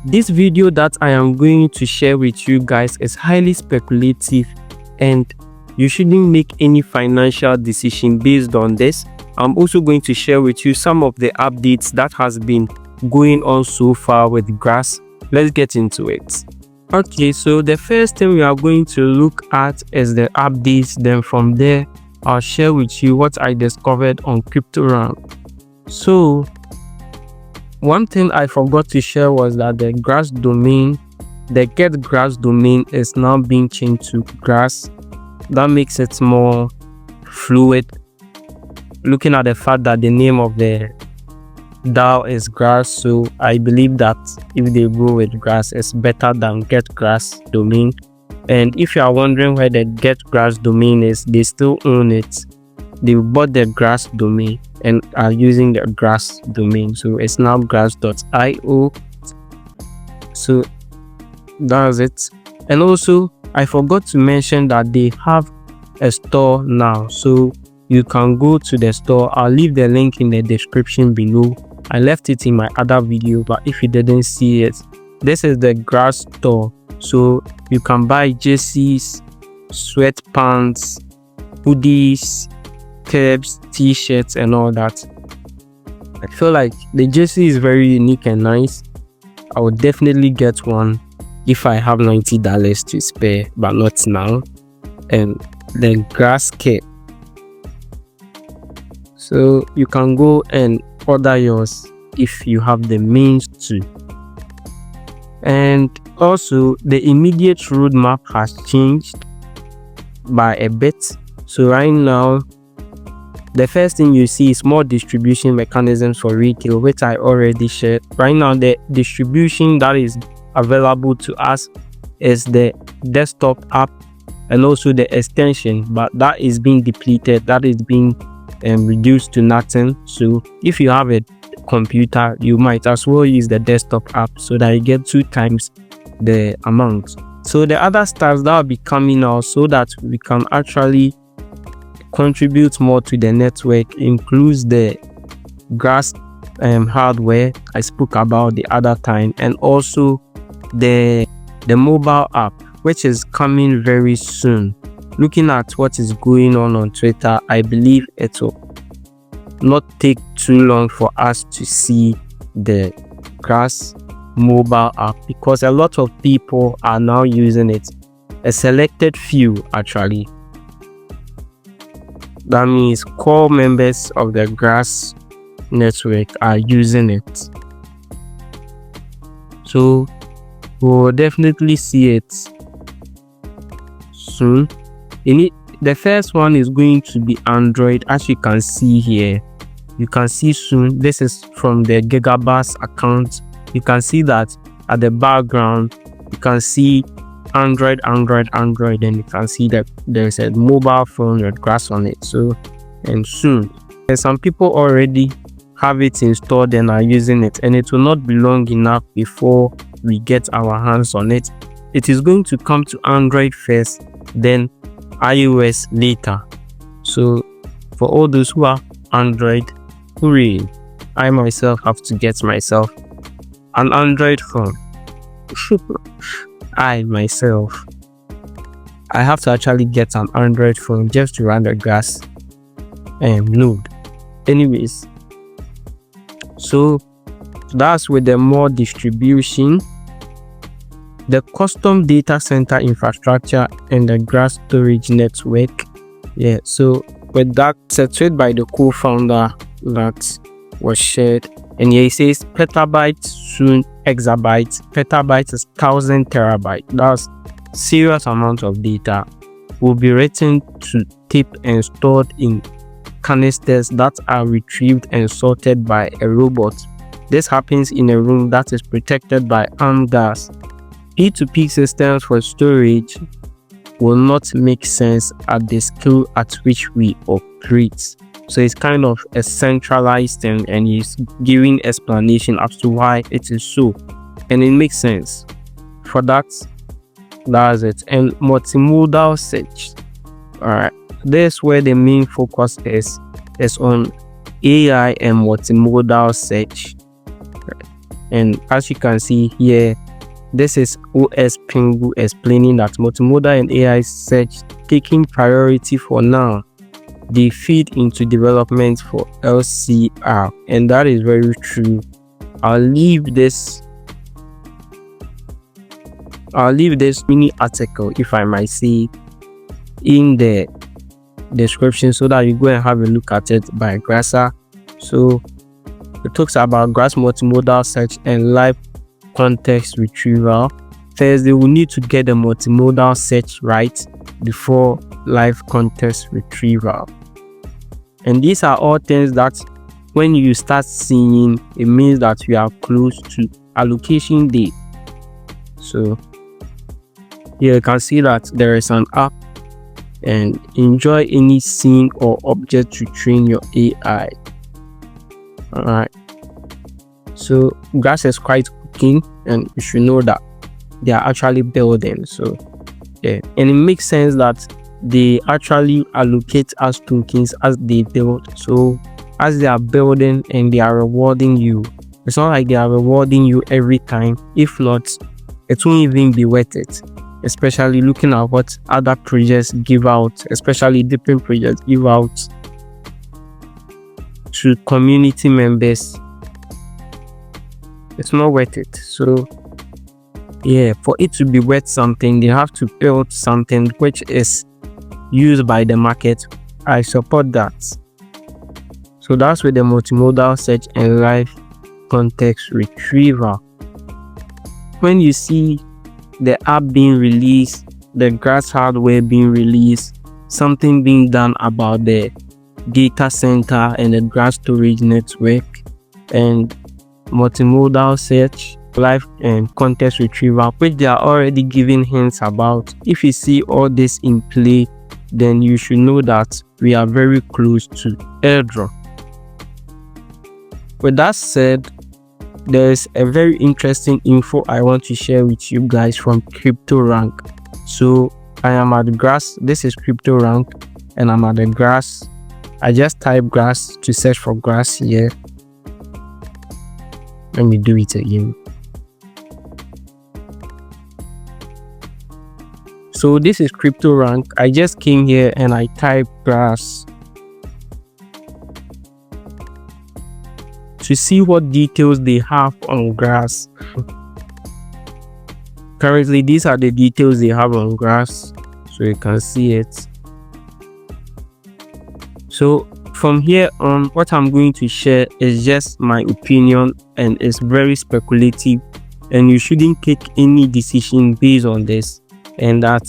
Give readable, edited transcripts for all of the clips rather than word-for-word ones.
This video that I am going to share with you guys is highly speculative, and you shouldn't make any financial decision based on this. I'm also going to share with you some of the updates that has been going on so far with grass. Let's get into it. Okay, so the first thing we are going to look at is the updates. Then from there, I'll share with you what I discovered on CryptoRank. So one thing I forgot to share was that the grass domain, the get grass domain, is now being changed to grass. That makes it more fluid, looking at the fact that the name of the DAO is grass. So I believe that if they go with grass, it's better than get grass domain. And if you are wondering where the get grass domain is, they still own it. They bought the grass domain and are using the grass domain, so it's now grass.io. So that's it. And also I forgot to mention that they have a store now, so you can go to the store. I'll leave the link in the description below. I left it in my other video, but if you didn't see it, this is the grass store. So you can buy jerseys, sweatpants, hoodies, caps, t-shirts, and all that. I feel like the jersey is very unique and nice. I would definitely get one if I have $90 to spare, but not now. And the grass kit, so you can go and order yours if you have the means to. And also the immediate roadmap has changed by a bit. So right now, the first thing you see is more distribution mechanisms for retail, which I already shared. Right now, the distribution that is available to us is the desktop app and also the extension, but that is being depleted. That is being reduced to nothing. So if you have a computer, you might as well use the desktop app so that you get 2 times the amount. So the other stars that will be coming out so that we can actually contribute more to the network includes the grass hardware I spoke about the other time, and also the mobile app, which is coming very soon. Looking at what is going on Twitter, I believe it will not take too long for us to see the grass mobile app, because a lot of people are now using it. A selected few actually. That means core members of the grass network are using it. So we'll definitely see it soon. The first one is going to be Android, as you can see here. You can see soon. This is from the Gigabus account. You can see that at the background, you can see Android, and you can see that there's a mobile phone with grass on it. So, and soon, and some people already have it installed and are using it, and it will not be long enough before we get our hands on it. It is going to come to Android first, then iOS later. So for all those who are Android, hooray! I myself have to get myself an Android phone. I have to actually get an Android phone just to run the grass node. Anyways, so that's with the more distribution, the custom data center infrastructure, and the grass storage network. Yeah, so with that, it's a tweet by the co-founder that was shared, and here it says petabytes, soon exabytes. Petabytes is 1000 terabytes. That's serious amount of data. Will be written to tape and stored in canisters that are retrieved and sorted by a robot. This happens in a room that is protected by armed guards. P2P systems for storage will not make sense at the scale at which we operate. So it's kind of a centralized thing, and he's giving explanation as to why it is so, and it makes sense. For that, that's it. And multimodal search. Alright, this is where the main focus is on AI and multimodal search. And as you can see here, this is OS Pingu explaining that multimodal and AI search taking priority for now. They feed into development for LCR, and that is very true. I'll leave this mini article, if I might say, in the description so that you go and have a look at it by Grasser. So it talks about Grass multimodal search and live context retrieval. First, they will need to get the multimodal search right before live context retrieval. And these are all things that when you start seeing, it means that you are close to allocation day. So here you can see that there is an app, and enjoy any scene or object to train your AI. Alright, so Grass is quite cooking, and you should know that they are actually building. So yeah, and it makes sense that they actually allocate as tokens as they build. So as they are building and they are rewarding you, it's not like they are rewarding you every time. If not, it won't even be worth it, especially looking at what other projects give out, especially DePIN projects give out to community members. It's not worth it. So yeah, for it to be worth something, they have to build something which is used by the market. I support that. So that's with the multimodal search and live context retrieval. When you see the app being released, the Grass hardware being released, something being done about the data center and the Grass storage network, and multimodal search, live and context retrieval, which they are already giving hints about. If you see all this in play, then you should know that we are very close to airdrop. With that said, there is a very interesting info I want to share with you guys from CryptoRank. So I am at Grass. This is CryptoRank, and I'm at the Grass. I just type Grass to search for Grass here. Let me do it again. So this is CryptoRank. I just came here and I typed Grass to see what details they have on Grass. Currently, these are the details they have on Grass, so you can see it. So from here on, what I'm going to share is just my opinion, and it's very speculative, and you shouldn't take any decision based on this, and that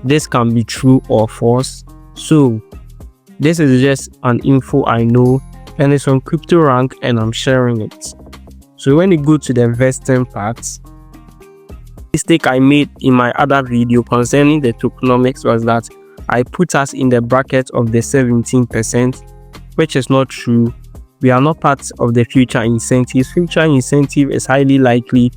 this can be true or false. So this is just an info I know, and it's on CryptoRank, and I'm sharing it. So when you go to the investing part, mistake I made in my other video concerning the tokenomics was that I put us in the bracket of the 17%, which is not true. We are not part of the future incentives. Future incentive is highly likely,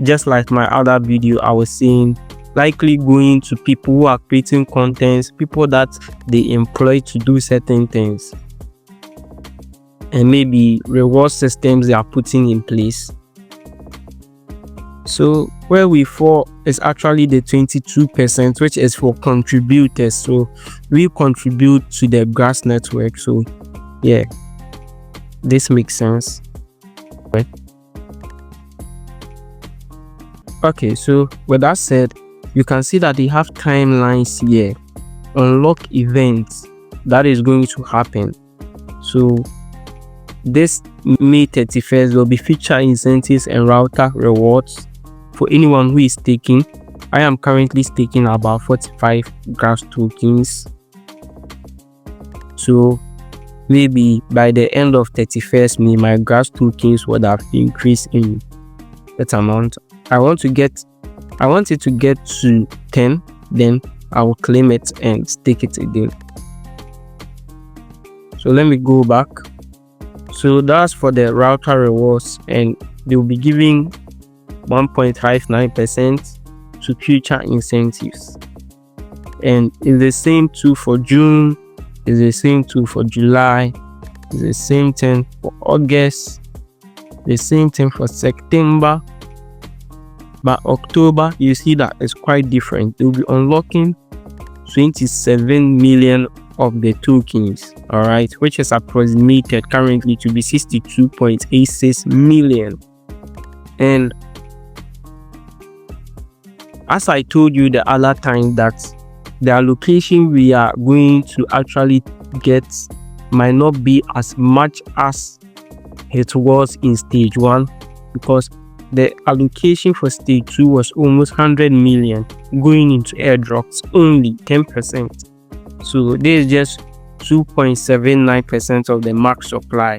just like my other video I was saying, likely going to people who are creating contents, people that they employ to do certain things, and maybe reward systems they are putting in place. So where we fall is actually the 22%, which is for contributors. So we contribute to the Grass network. So yeah, this makes sense. Right? Okay, so with that said, you can see that they have timelines here. Unlock events that is going to happen. So this May 31st will be feature incentives and router rewards for anyone who is staking. I am currently staking about 45 Grass tokens. So maybe by the end of 31st May, my Grass tokens would have increased in that amount. I want it to get to 10, then I will claim it and stake it again. So let me go back. So that's for the router rewards, and they will be giving 1.59% to future incentives. And it's the same too for June, it's the same too for July, it's the same thing for August, The same thing for September. But October, you see that it's quite different. They'll be unlocking 27 million of the tokens, all right, which is approximated currently to be 62.86 million. And as I told you the other time, that the allocation we are going to actually get might not be as much as it was in stage 1, because the allocation for stage 2 was almost 100 million going into airdrops, only 10%. So this is just 2.79% of the max supply.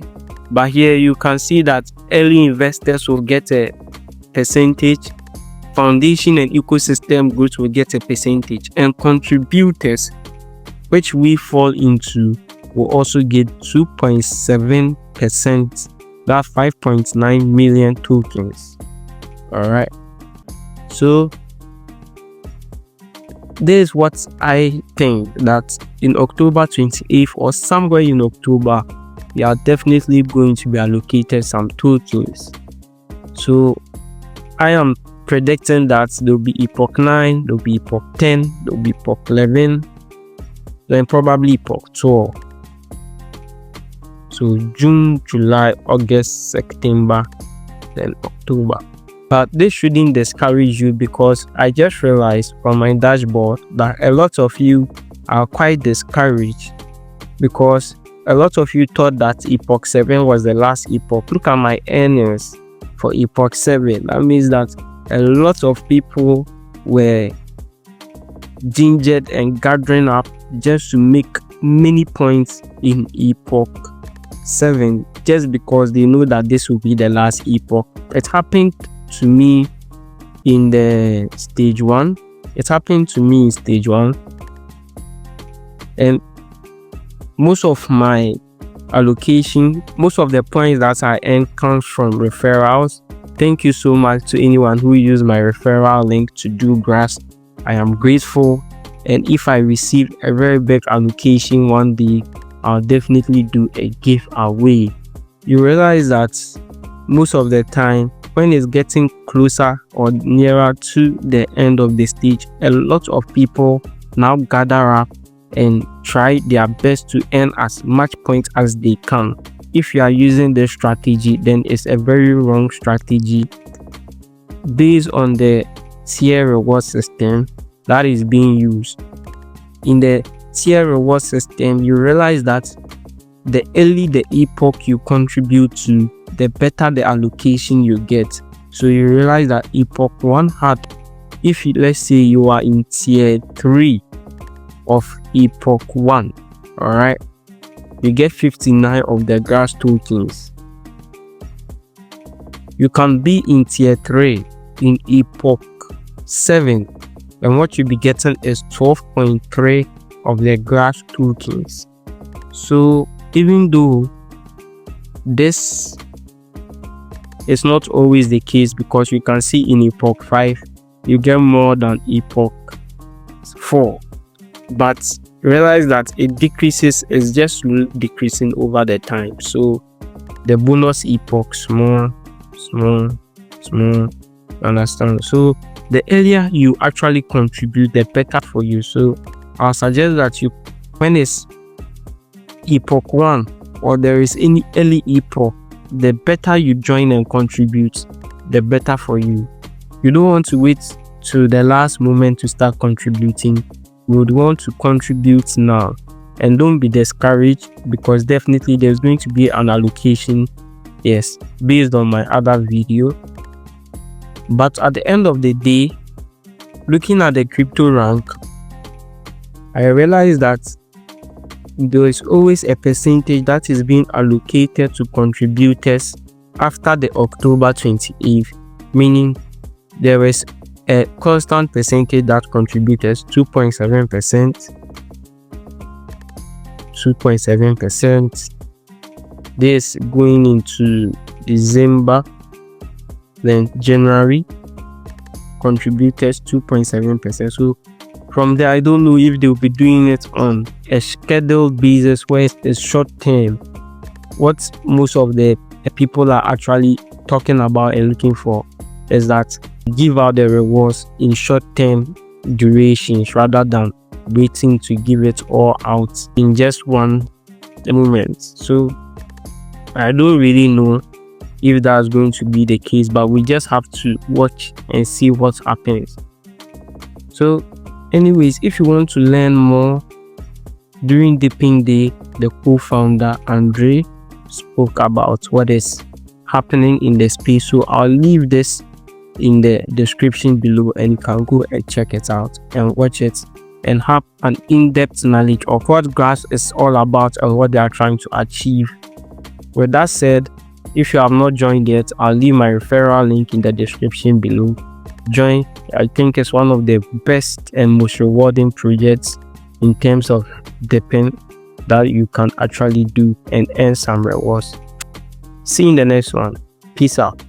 But here you can see that early investors will get a percentage, foundation and ecosystem groups will get a percentage, and contributors, which we fall into, will also get 2.7%. That's 5.9 million tokens. All right, so this is what I think, that in October 28th or somewhere in October, we are definitely going to be allocated some tokens. So I am predicting that there'll be epoch 9, there'll be epoch 10, there'll be epoch 11, then probably epoch 12. So June, July, August, September, then October. But this shouldn't discourage you, because I just realized from my dashboard that a lot of you are quite discouraged, because a lot of you thought that epoch 7 was the last epoch. Look at my earnings for epoch 7. That means that a lot of people were gingered and gathering up just to make many points in epoch 7, just because they know that this will be the last epoch. It happened to me in the stage 1. It happened to me in stage 1, and most of my allocation, most of the points that I earn comes from referrals. Thank you so much to anyone who used my referral link to do grass. I am grateful, and if I receive a very big allocation one day, I'll definitely do a giveaway. You realize that most of the time, when it's getting closer or nearer to the end of the stage, a lot of people now gather up and try their best to earn as much points as they can. If you are using this strategy, then it's a very wrong strategy based on the tier reward system that is being used. In the tier reward system, you realize that the early the epoch you contribute to, the better the allocation you get. So you realize that epoch 1 had, if you, let's say you are in tier 3 of epoch 1, all right, you get 59 of the grass tokens. You can be in tier 3 in epoch 7, and what you'll be getting is 12.3 of the grass tokens. So even though this is not always the case, because you can see in epoch 5 you get more than epoch 4, but realize that it decreases, it's just decreasing over the time. So the bonus epoch small, understand? So the earlier you actually contribute, the better for you. So I'll suggest that you, when it's epoch 1 or there is any early epoch, the better you join and contribute, the better for you. You don't want to wait to the last moment to start contributing. You would want to contribute now, and don't be discouraged, because definitely there's going to be an allocation, yes, based on my other video. But at the end of the day, looking at the CryptoRank, I realized that there is always a percentage that is being allocated to contributors after the October 28th, meaning there is a constant percentage that contributors 2.7%. This going into December, then January, contributors 2.7%. So from there, I don't know if they'll be doing it on a scheduled basis where it's short term. What most of the people are actually talking about and looking for is that give out the rewards in short-term durations rather than waiting to give it all out in just one moment. So I don't really know if that's going to be the case, but we just have to watch and see what happens. So anyways, if you want to learn more, during DePIN Day, the co-founder Andre spoke about what is happening in the space. So I'll leave this in the description below and you can go and check it out and watch it and have an in-depth knowledge of what Grass is all about and what they are trying to achieve. With that said, if you have not joined yet, I'll leave my referral link in the description below. Join. I think it's one of the best and most rewarding projects in terms of DePIN that you can actually do and earn some rewards. See you in the next one. Peace out.